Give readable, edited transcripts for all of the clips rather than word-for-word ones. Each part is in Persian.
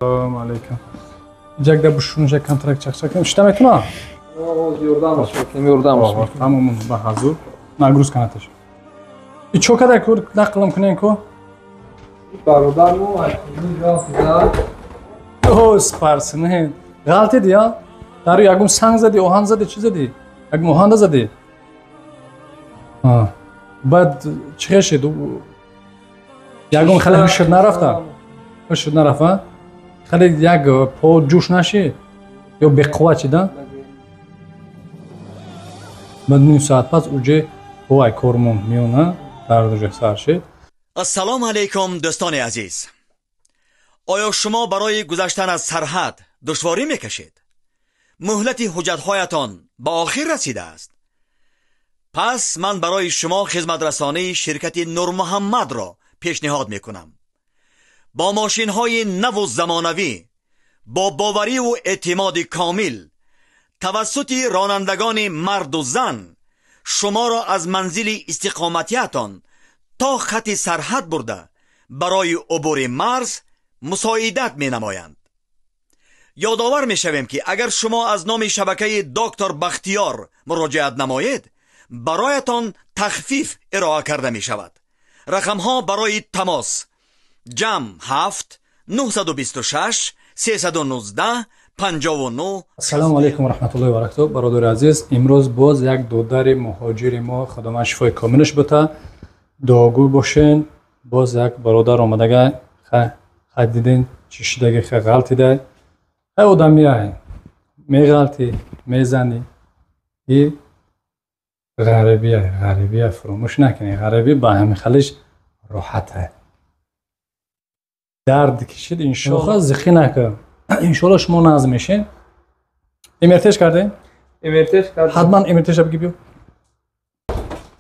Assalomu alaykum. Jagda bu shuncha kontrakt chaqchaqim ishtamaytimi? Yordammiz. Tamam, bahazur. Nagruzka natish. I chokada ko'r naqlim kunenko. Barodarmu, Oh, sparsini. G'alati edi ya. Daru yagum sang zadi, ohan zadi, chi zadi? Yagum ohanda zadi. Ha. Bad chiqish edi. Yagum xali hushir narafta. Hushir narafa. Xali yag po jush nashi. Yo bequvvat chida. Bad nim soat pas uje hoy kormon miona darduje sarshi. السلام علیکم دوستان عزیز. آیا شما برای گذشتن از سرحد دشواری میکشید؟ مهلت حجت‌هایتان به آخر رسیده است. پس من برای شما خدمت رسانی شرکت نور محمد را پیشنهاد میکنم. با ماشین‌های نو و زمانوی، با باوری و اعتماد کامل، توسط رانندگان مرد و زن، شما را از منزل استقامتیتان تا خط سرحد برده برای عبور مرز مساعدت می نمایند. یادآور می شویم که اگر شما از نام شبکه دکتر بختیار مراجعت نمایید، برایتان تخفیف ارائه کرده می شود. رقم ها برای تماس: جمع 7 926 319 59. السلام علیکم و رحمت الله و برکاته. برادر عزیز، امروز باز یک دودر مهاجر ما خدمت شفای کاملش بته. دعاگوی باشین. باز یک برادر آمدگه دیدین چشیدگه غلطی ده. ای آدمی های میغلطی میزنی. ای غریبی فراموش نکنی. غریبی با همین خلیش راحته. درد کشید انشالله زخی نکن. انشالله شما نازم میشین. امرتش کردین؟ امرتش کردم. حتما امرتش بگی بیو.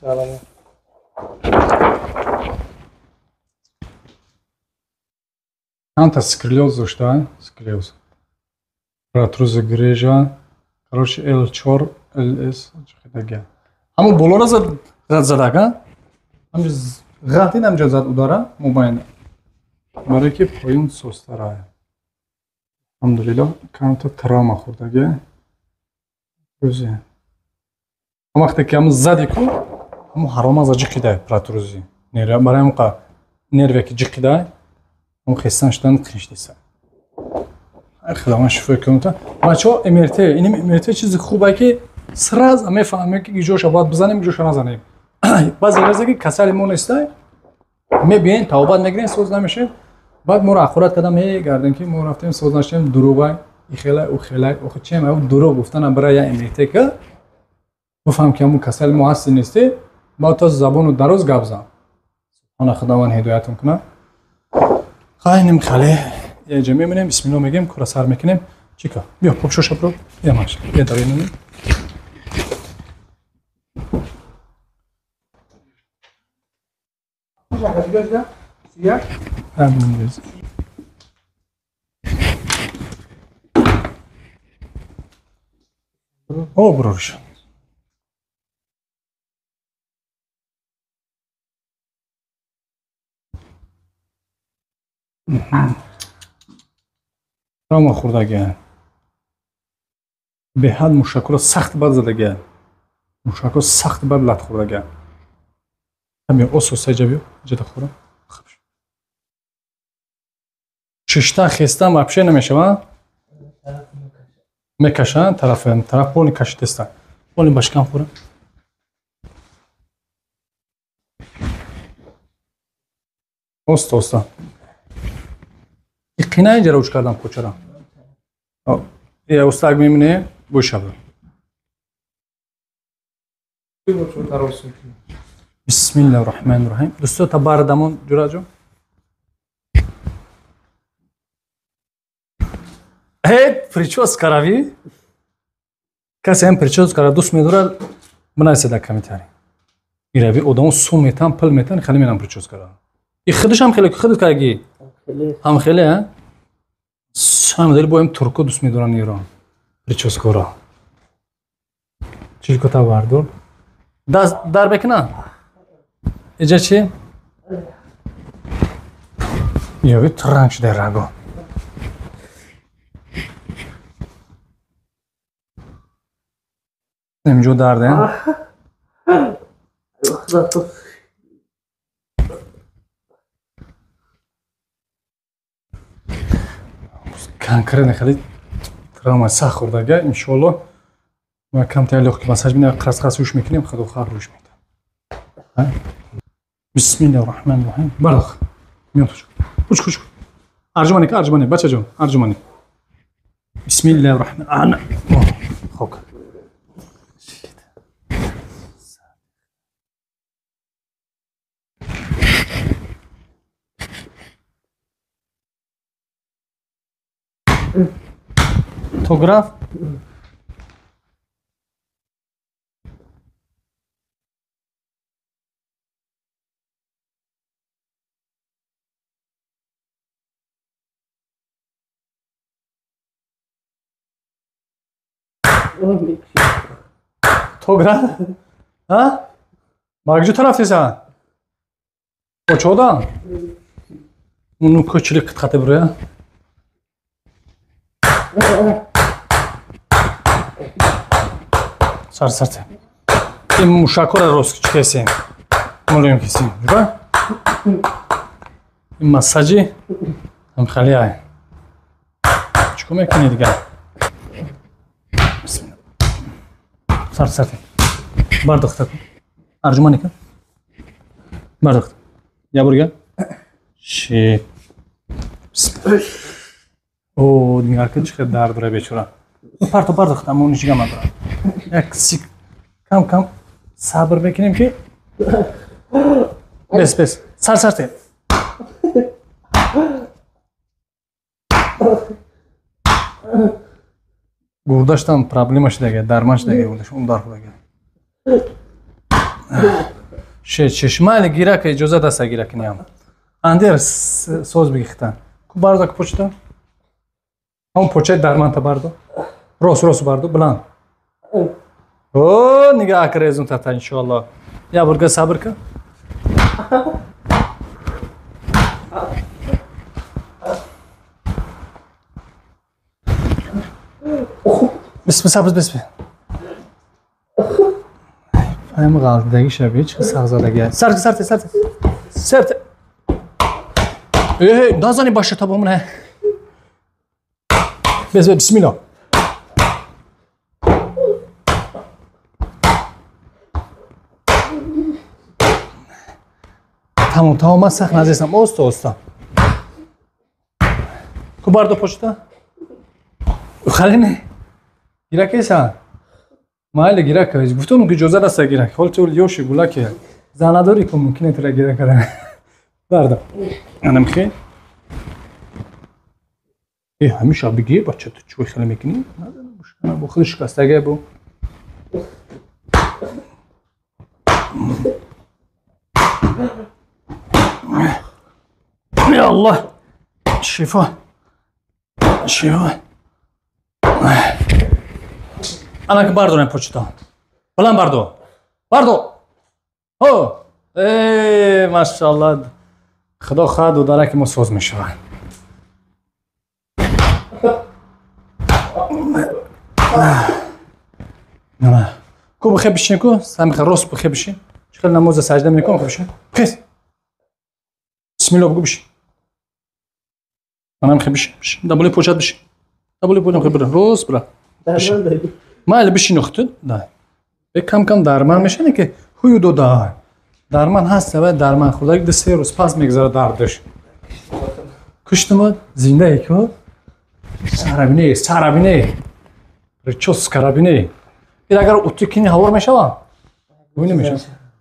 سلام. Анта скрилёз что? Скрилёз. Протруза грежа. Короче, L4, LS. Чехидага. Аму болора задага. Амж гати намҷа зад удара мобайн. Барои ки поин состара. Алҳамдулиллаҳ, камта травма хӯрдага. Рӯзи. Вақте ки аму зади ку, аму ҳарома за ҷиқида протрузи. Нера барои амқа нерве ки ҷиқида. اون خستان شدن خشتیسه. خدامت شفای کنم تا. بچه‌ها امرته. این امرته چیز خوبه که سراز همه فهمه که جوش آباد بزنیم جوش نزنیم. بعضی وقتا که کسل مون استای میبینین توبات میگیرین سوز نمیشه. بعد ما رو آخرت کدام هی گردن که ما رفتیم سوز نشیم دروغای خیلی او خیلی او چه ما دروغ گفتن برای امرته که بفهم که همون کسل مو هست نیستی. با تا زبانو دروز گابزم. انا خداوند هدایتون کنه. خاینم خاله یه جمعه می‌بینیم بسم الله میگیم کورا سر میکنیم چیکار بیا خوب شو شپرو یه ماش یه داری نمی او بروش تراما خوردگه به حد مشکل سخت بد زدگه مشکل سخت بد لط خوردگه همین اوسو سجابیو جدا خورم ششتا خستم وابشه نمیشه و میکشن طرف پونی کشیده است پونی باشکم خورم اوستا قینه اینجا روش کردم کوچرا یه استاگ میمونه گوش شب بسم الله الرحمن الرحیم دوستو تا باردمون جورا جو پریچوز کراوی کسی هم پریچوز کرا دوست میدورل مناسب کمی تری میروی آدمو سو میتن پل میتن خیلی میرم پریچوز کرا این خودش هم خیلی خودت کارگی هم خیلی ها سام دل بایم ترکو دوست میدارن ایران پریچوز کرا چیز کتا باردور در بکنه اینجا چی یا ترنج در رگو اینجا درده کنکره خیلی تراما سخت خورده انشالله ما کم تعلیق که مساج می‌کنیم قرص روش میکنیم خدا خیر روش میده بسم الله الرحمن الرحیم برخ میاد خوش ارجمانی بچه جان ارجمانی بسم الله الرحمن خوب توگراف توگراف ها باگجو طرفتیsan ochoqdan uni ko'chlik qitqatib buraya сар این موشک‌ها را راست کسیم مولیم کسیم جواب این مساجی هم خالی های چیکار میکنی دیگه بسم الله سر بردخت کن ارجمانی کن بردخت یا برگرد شی بسم الله او نگاه کن چقدر درد داره بیچاره پرتو بردخت اما اونیش گم نداره یک کم صبر بکنیم که بس سر گرداشتم پرابلمش دیگه درمانش دیگه گرداش اون دار دیگه چشمه گیره که اجازه دست گیره کنیم اندر سوز بگیختن کو باردا که پوچتا همون پوچه درمان تا باردو روس باردو بلند او نگاه که результат انشالله یا برگه صبر کن بسم هم غلطدگی شبیه چه سرزادگی سرت نازانی باشه تا بمونه بسم الله تمام سخت نزدیکم اوستا کو باردو پشتا خاله گیرک ایسا مال گیرک از گفتم که جوزه دست گیرک حال تو لیوشی گولا که زناداری که ممکنه تر گیرک کنه باردو انا مخی همیشه بگی بچه تو چوی خیلی میکنی ندارم مشکل با خودش شکستگی بو یا الله شفا انا که باردو نپوچتا بلند باردو هو ماشاءالله خدا خواهد و داره که ما سوز میشوند نه کو بخیر بشین کو سمی راست بخیر بشین چقدر نماز سجده میکنم خوب بشین خیز بسم الله بگو بشین منم خیلی بشین دبلی پوچت بشین دبلی پوچم خیلی برم روز برم مال بشین اختن نه به کم درمان میشنه که هوی دو دار درمان هست و درمان خدا یک سه روز پس میگذره دردش کشتم زنده ای که سرابینه رچوس کرابینه این اگر اتکنی هوار میشه وا وینه میشه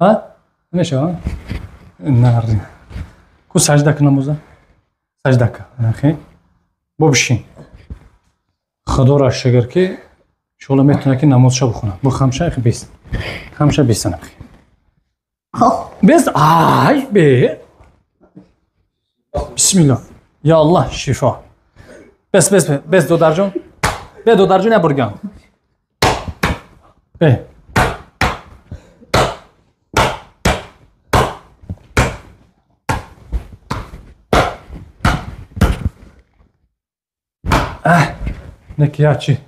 ها میشه نه کو سجده کنم موزه سجده کن خیلی بشین خدا را شکر که شغل میتونه که نمازشو بخونه با خمشه خیلی خمشه 20 سنه بیست آی به بسم الله یا الله شفا بس دو درجون به دو درجون نبرگم به نکیه چی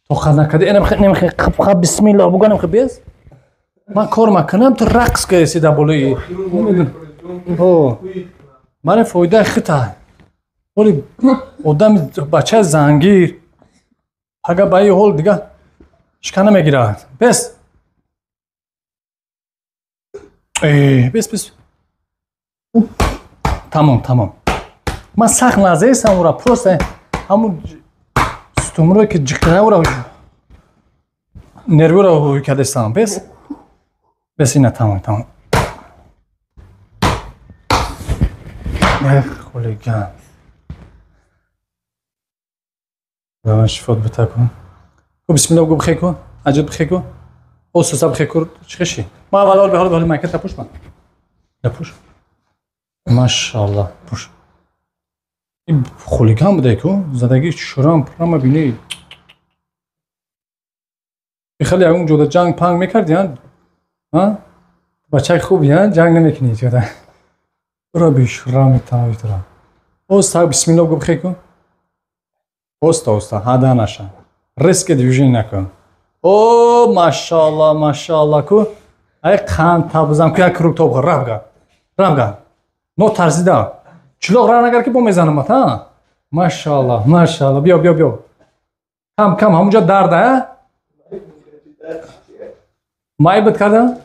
طاقت نکردی نمیخوای خب بسم الله بگو نمیخوای بیز من کار میکنم تو رقص که رسیده بالایی اوه من فایده خطا ولی آدم بچه زنگیر اگر به این حال دیگه شکنه میگیره بس بس تمام من سخت لحظه ایستم او را پروست همون ستوم رو که جقنه او را نروی را هوی کرده ایستم بس اینه تمام خلی گم من شفات بتا کن بسم الله بگو بخی کن عجب بخی کن او سوسا بخی کن چی خشی ما اول به حال مکت تپوش من تپوش ماشاءالله پوش این خلیگان بوده که زدگی شرام پرام بینی خیلی اون جدا جنگ پنگ میکردین ها بچه خوبی ها جنگ نمیکنی جدا برو بیش رام تنوی ترا اوستا بسم الله بگو بخی کن اوستا هدا نشن ریسک دیوژن نکن او ماشاءالله کو ای قند تابزم که یک روک توب رامگا نو ترسیده چلوغ را نگر که با میزنم ها ماشاءالله بیا کم همونجا درده مای بد کردم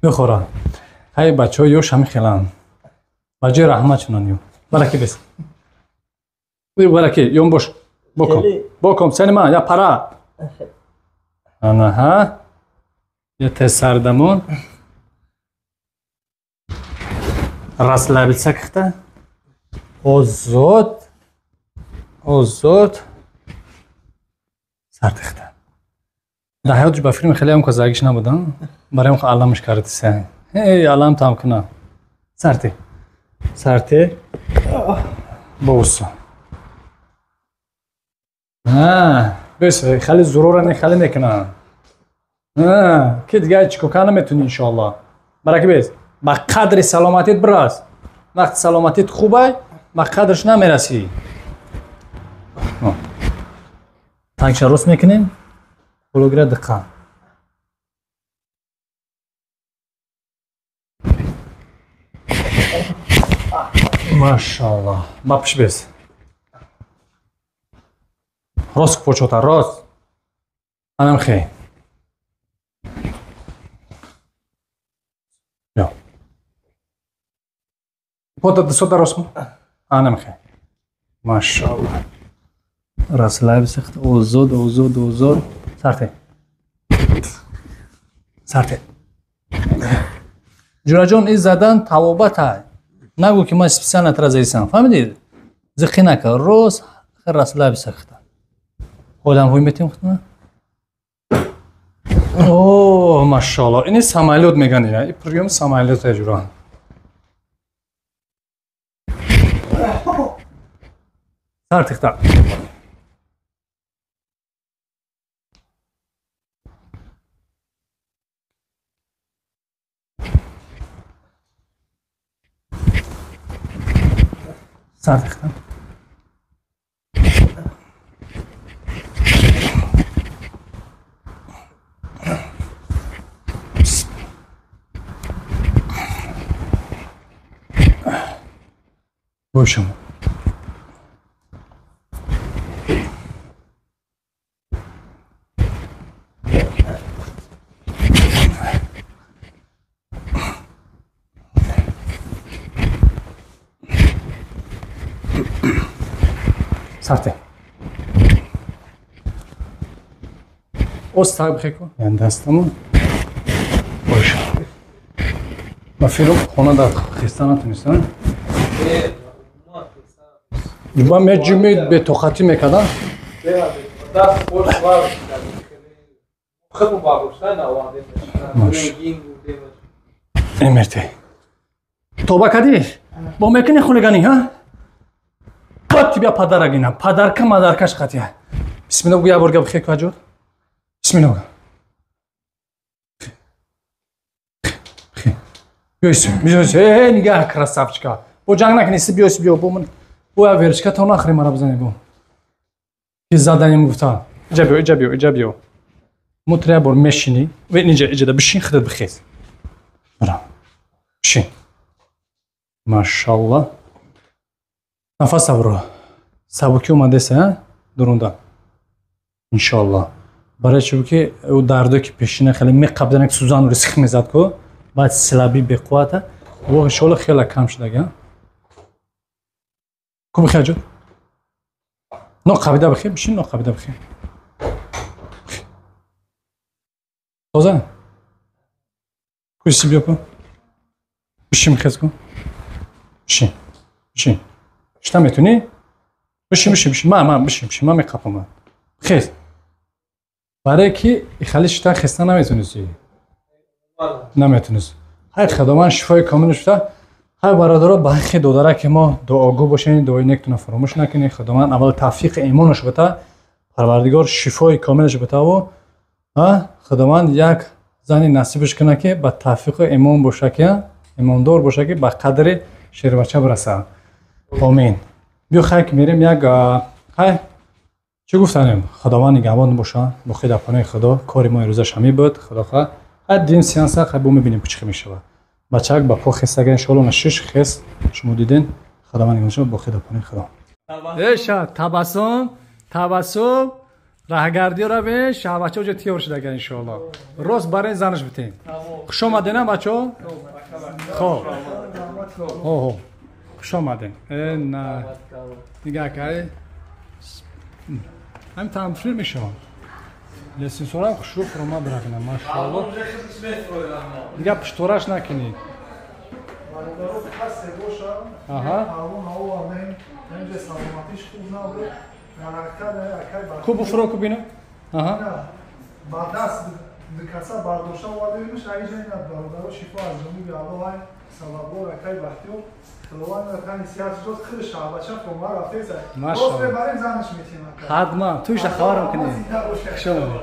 بخورم های بچه ها یوش همی خیلن بجای رحمت چنان یو برکی بس برکی یوم باش بکن سنی من یا پرا انا ها یه تسردمون راس لابد سکخته اوزود سرتخته در حیاتش با فیلم خیلی هم که زاگیش نبودن برای اون که علامش کرده سن علام تام کنه سرتی بوسو بس خیلی ضرورا خیلی نکنه که دیگه چیکو کنه میتونی انشالله برای که بیز با قدر سلامتیت براز وقت سلامتیت خوبه با قدرش نمیرسی تانکش روز میکنیم بلوگره دقیقا ماشاءالله بپش بیز راست پوچوتا راست انم خیلی پوتا دستو درست کن انم خیلی ماشاءالله راست لایب سخت اوزود سرته جورا جان این زدن توابت های نگو که ما اسپیسیال نترازه ایسان فهمیدید زخی نکن روز راست لایب سخت خودم هوی میتیم خودم اوه ماشاءالله اینی سمایلوت میگن این پریوم سمایلوت جورا سرتختا سرتختا باشم سرته اوستا بخی کن یعنی دستمون باشه ما فیلم خونه در خیسته نتونستن با مجموعی به توقتی میکردن امرته توبه کردی با میکنی خونگانی ها قطی بیا پدر اگینا پدرکه مدرکش قطیه بسم الله بیا برگه بخی کجور بسم الله بیایست نگاه کرسافچکا با جنگ نکنیستی بیایست بیا با من بو ورشکا تا آخری مرا بزنی بو که زدنیم گفتن اینجا بیو مطرح بر میشینی و اینجا بشین خودت بخیز برام بشین ماشاءالله نفس برو سبکی اومده سه دروندا انشالله برای چون که او دردو که پیشینه خیلی میقبضن که سوزان رو سخت میزد کو بعد سلابی به قوته و انشالله خیلی کم شده گه کو بخیر جو نقابیده بخیر بشین نقابیده بخیر تازه کویسی بیا کن بشین خیز کن بشین شتا میتونی بشین من میقبم خیز برای که خیلی شتا خسته نمیتونستی نمیتونست های خداوند شفای کامل شده های برادرها با حق داداره که ما دعاگو باشین دعای نکتونه فراموش نکنید خداوند اول توفیق ایمانش بده پروردگار شفای کاملش بده و خداوند یک زنی نصیبش کنه که با توفیق ایمان باشه که ایماندار باشه که به قدر شیر بچه برسه آمین بیا خیلی که میریم یک های چی گفتنیم خداوند نگهبان باشه با خدا پناه خدا کاری ما روزش همی بود خدا خواه هر دین سیانس خیلی بو میبینیم چی میشه بچه‌ک با پا خسته ان شاء الله نشش خس شما دیدین خداوند نگهبان با خدا پناه خدا ایشا تبسم راهگردی را به شهبچه وجه تیار شده گه ان شاء الله روز برای زنش بتین خوش آمدین بچه‌ها خب خوش آمدین نه نگاه که هم تمفیر میشه لیسین سورا خوشو فرما برگنه ماشاءالله دیگه پشتوراش نکنید کو بفرو کو بینه با دست دکاسا باردوشا وادیمش ایجا اینا برادر شفا از جنوب الله سلام رکای وقتیو خلوان رکانی سیاست جز خیلی شعبچه کمار افیزه ماشاءالله برای زنش میتونم حتما تویش خبرم کنید شما